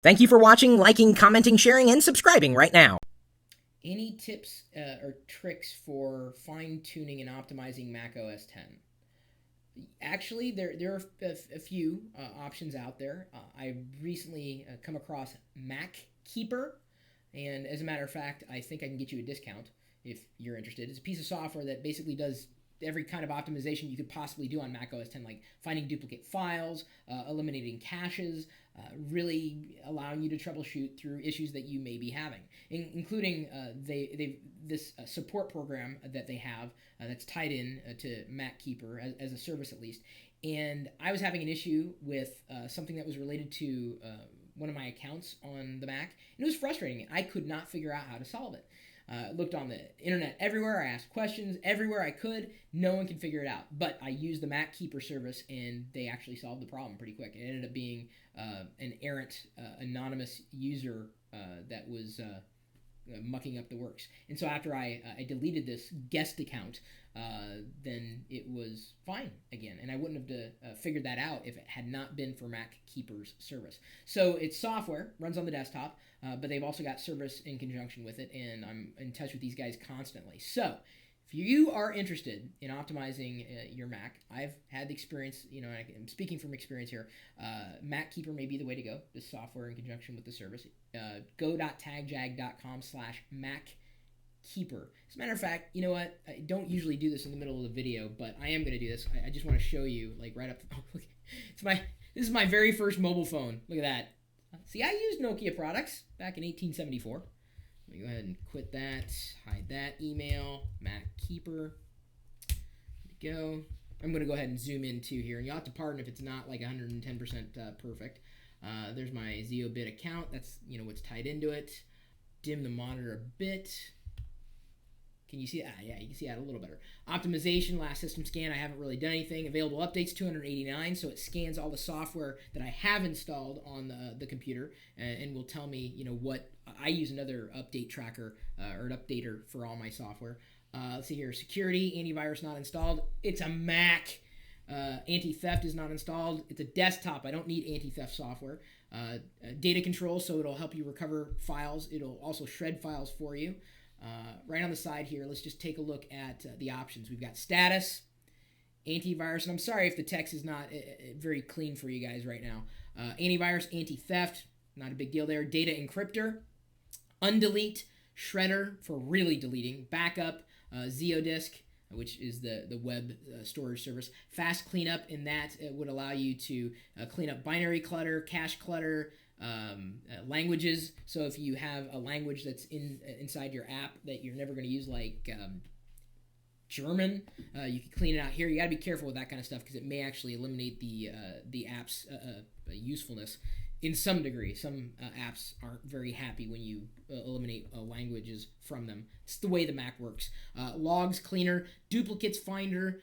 Thank you for watching, liking, commenting, sharing, and subscribing right now. Any tips or tricks for fine-tuning and optimizing Mac OS X? Actually, there are a few options out there. I recently come across Mac Keeper, and as a matter of fact, I think I can get you a discount if you're interested. It's a piece of software that basically does every kind of optimization you could possibly do on Mac OS X, like finding duplicate files, eliminating caches, really allowing you to troubleshoot through issues that you may be having, including this support program that they have that's tied in to Mac Keeper as a service at least. And I was having an issue with something that was related to one of my accounts on the Mac, and it was frustrating. I could not figure out how to solve it. Looked on the internet everywhere. I asked questions everywhere I could. No one could figure it out. But I used the Mac Keeper service, and they actually solved the problem pretty quick. It ended up being an errant, anonymous user that was mucking up the works. And so after I deleted this guest account, then it was fine again. And I wouldn't have figured that out if it had not been for Mac Keeper's service. So it's software, runs on the desktop, but they've also got service in conjunction with it, and I'm in touch with these guys constantly. So if you are interested in optimizing your Mac, I've had the experience, I'm speaking from experience here. Mac Keeper may be the way to go, this software in conjunction with the service. Go.tagjag.com/MacKeeper. As a matter of fact, you know what? I don't usually do this in the middle of the video, but I am going to do this. I just want to show you, like right up. Oh, look, this is my very first mobile phone. Look at that. See, I used Nokia products back in 1874. Let me go ahead and quit that, hide that email, Mac Keeper. There we go. I'm going to go ahead and zoom in too here, and you'll have to pardon if it's not like 110% perfect. There's my ZeoBit account. That's what's tied into it. Dim the monitor a bit. Can you see that? Yeah, you can see that a little better. Optimization, last system scan, I haven't really done anything. Available updates, 289, so it scans all the software that I have installed on the computer and will tell me, what. I use another update tracker or an updater for all my software. Let's see here. Security, antivirus not installed. It's a Mac. Anti-theft is not installed. It's a desktop. I don't need anti-theft software. Data control, so it'll help you recover files. It'll also shred files for you. Right on the side here, let's just take a look at the options. We've got status, antivirus, and I'm sorry if the text is not very clean for you guys right now. Antivirus, anti-theft, not a big deal there. Data encryptor, undelete, shredder for really deleting, backup, Zeodisk, which is the web storage service, fast cleanup, and that would allow you to clean up binary clutter, cache clutter, languages. So if you have a language that's inside your app that you're never going to use, like German, you can clean it out here. You got to be careful with that kind of stuff because it may actually eliminate the app's usefulness in some degree. Some apps aren't very happy when you eliminate languages from them. It's the way the Mac works. Logs cleaner, duplicates finder,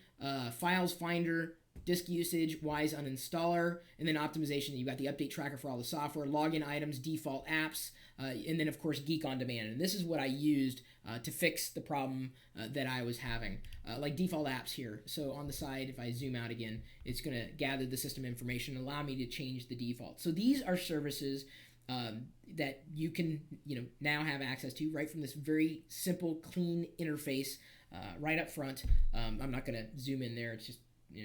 files finder, disk usage, Wise uninstaller, and then optimization. You've got the update tracker for all the software, login items, default apps, and then of course Geek on Demand. And this is what I used to fix the problem that I was having, like default apps here. So on the side, if I zoom out again, it's going to gather the system information and allow me to change the default. So these are services that you can now have access to right from this very simple, clean interface right up front. I'm not going to zoom in there. It's just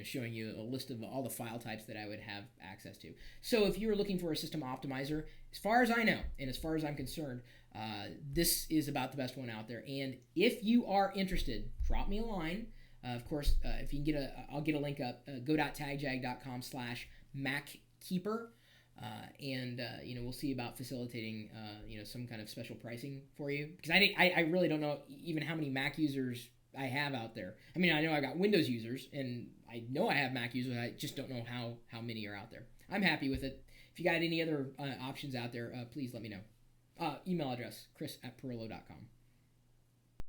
showing you a list of all the file types that I would have access to. So if you're looking for a system optimizer, as far as I know, and as far as I'm concerned, this is about the best one out there. And if you are interested, drop me a line. Of course, if you can I'll get a link up, go.tagjag.com/MacKeeper. And we'll see about facilitating some kind of special pricing for you, because I really don't know even how many Mac users I have out there. I mean, I know I got Windows users, and I know I have Mac users. I just don't know how many are out there. I'm happy with it. If you got any other options out there, please let me know. Email address, chris@pirillo.com.